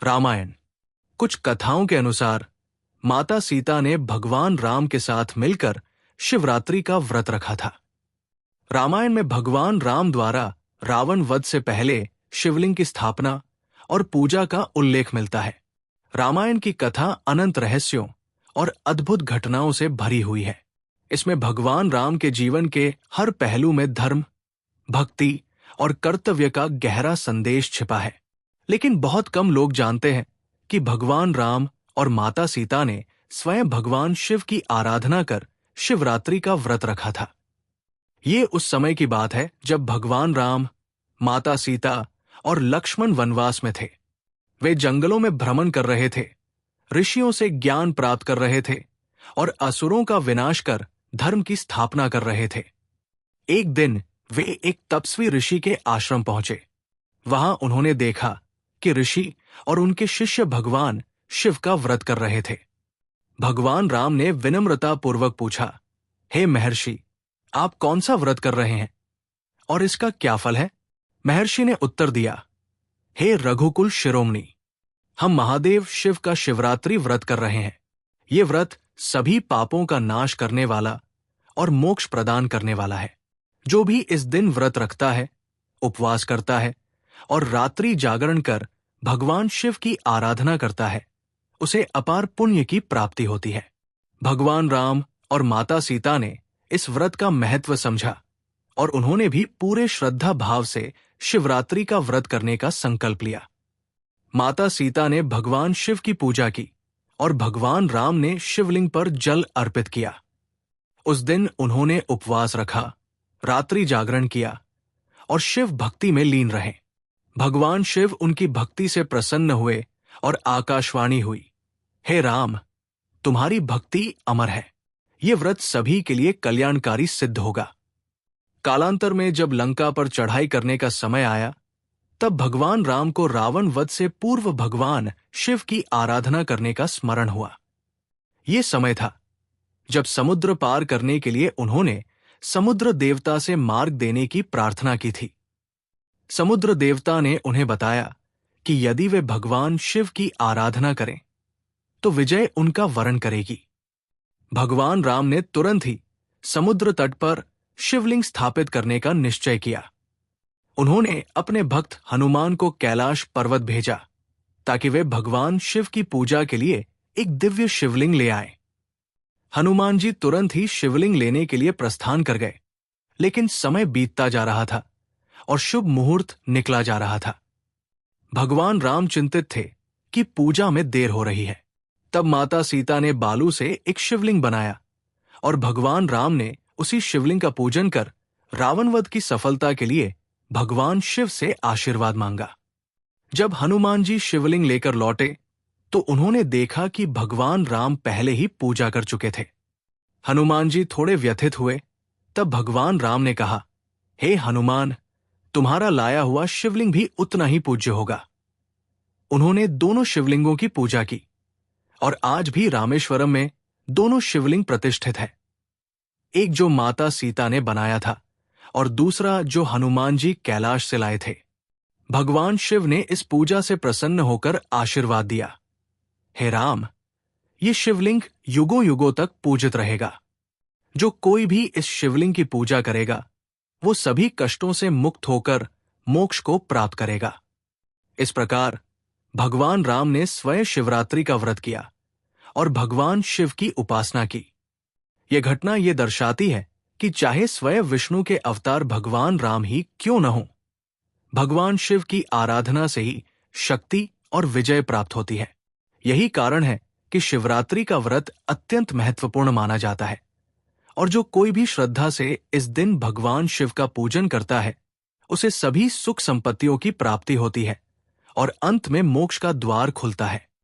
रामायण। कुछ कथाओं के अनुसार माता सीता ने भगवान राम के साथ मिलकर शिवरात्रि का व्रत रखा था। रामायण में भगवान राम द्वारा रावण वध से पहले शिवलिंग की स्थापना और पूजा का उल्लेख मिलता है। रामायण की कथा अनंत रहस्यों और अद्भुत घटनाओं से भरी हुई है। इसमें भगवान राम के जीवन के हर पहलू में धर्म, भक्ति और कर्तव्य का गहरा संदेश छिपा है। लेकिन बहुत कम लोग जानते हैं कि भगवान राम और माता सीता ने स्वयं भगवान शिव की आराधना कर शिवरात्रि का व्रत रखा था। ये उस समय की बात है जब भगवान राम, माता सीता और लक्ष्मण वनवास में थे। वे जंगलों में भ्रमण कर रहे थे, ऋषियों से ज्ञान प्राप्त कर रहे थे और असुरों का विनाश कर धर्म की स्थापना कर रहे थे। एक दिन वे एक तपस्वी ऋषि के आश्रम पहुंचे। वहां उन्होंने देखा कि ऋषि और उनके शिष्य भगवान शिव का व्रत कर रहे थे। भगवान राम ने विनम्रता पूर्वक पूछा, हे महर्षि, आप कौन सा व्रत कर रहे हैं और इसका क्या फल है? महर्षि ने उत्तर दिया, हे रघुकुल शिरोमणि, हम महादेव शिव का शिवरात्रि व्रत कर रहे हैं। ये व्रत सभी पापों का नाश करने वाला और मोक्ष प्रदान करने वाला है। जो भी इस दिन व्रत रखता है, उपवास करता है और रात्रि जागरण कर भगवान शिव की आराधना करता है, उसे अपार पुण्य की प्राप्ति होती है। भगवान राम और माता सीता ने इस व्रत का महत्व समझा और उन्होंने भी पूरे श्रद्धा भाव से शिवरात्रि का व्रत करने का संकल्प लिया। माता सीता ने भगवान शिव की पूजा की और भगवान राम ने शिवलिंग पर जल अर्पित किया। उस दिन उन्होंने उपवास रखा, रात्रि जागरण किया और शिव भक्ति में लीन रहे। भगवान शिव उनकी भक्ति से प्रसन्न हुए और आकाशवाणी हुई, हे राम, तुम्हारी भक्ति अमर है। ये व्रत सभी के लिए कल्याणकारी सिद्ध होगा। कालांतर में जब लंका पर चढ़ाई करने का समय आया, तब भगवान राम को रावण वध से पूर्व भगवान शिव की आराधना करने का स्मरण हुआ। ये समय था जब समुद्र पार करने के लिए उन्होंने समुद्र देवता से मार्ग देने की प्रार्थना की थी। समुद्र देवता ने उन्हें बताया कि यदि वे भगवान शिव की आराधना करें तो विजय उनका वरण करेगी। भगवान राम ने तुरंत ही समुद्र तट पर शिवलिंग स्थापित करने का निश्चय किया। उन्होंने अपने भक्त हनुमान को कैलाश पर्वत भेजा ताकि वे भगवान शिव की पूजा के लिए एक दिव्य शिवलिंग ले आए। हनुमान जी तुरंत ही शिवलिंग लेने के लिए प्रस्थान कर गए, लेकिन समय बीतता जा रहा था और शुभ मुहूर्त निकला जा रहा था। भगवान राम चिंतित थे कि पूजा में देर हो रही है। तब माता सीता ने बालू से एक शिवलिंग बनाया और भगवान राम ने उसी शिवलिंग का पूजन कर रावण वध की सफलता के लिए भगवान शिव से आशीर्वाद मांगा। जब हनुमान जी शिवलिंग लेकर लौटे तो उन्होंने देखा कि भगवान राम पहले ही पूजा कर चुके थे। हनुमान जी थोड़े व्यथित हुए। तब भगवान राम ने कहा, हे हनुमान, तुम्हारा लाया हुआ शिवलिंग भी उतना ही पूज्य होगा। उन्होंने दोनों शिवलिंगों की पूजा की और आज भी रामेश्वरम में दोनों शिवलिंग प्रतिष्ठित है। एक जो माता सीता ने बनाया था और दूसरा जो हनुमान जी कैलाश से लाए थे। भगवान शिव ने इस पूजा से प्रसन्न होकर आशीर्वाद दिया, हे राम, ये शिवलिंग युगों युगों तक पूजित रहेगा। जो कोई भी इस शिवलिंग की पूजा करेगा वो सभी कष्टों से मुक्त होकर मोक्ष को प्राप्त करेगा। इस प्रकार भगवान राम ने स्वयं शिवरात्रि का व्रत किया और भगवान शिव की उपासना की। यह घटना ये दर्शाती है कि चाहे स्वयं विष्णु के अवतार भगवान राम ही क्यों न हो, भगवान शिव की आराधना से ही शक्ति और विजय प्राप्त होती है। यही कारण है कि शिवरात्रि का व्रत अत्यंत महत्वपूर्ण माना जाता है और जो कोई भी श्रद्धा से इस दिन भगवान शिव का पूजन करता है, उसे सभी सुख संपत्तियों की प्राप्ति होती है और अंत में मोक्ष का द्वार खुलता है।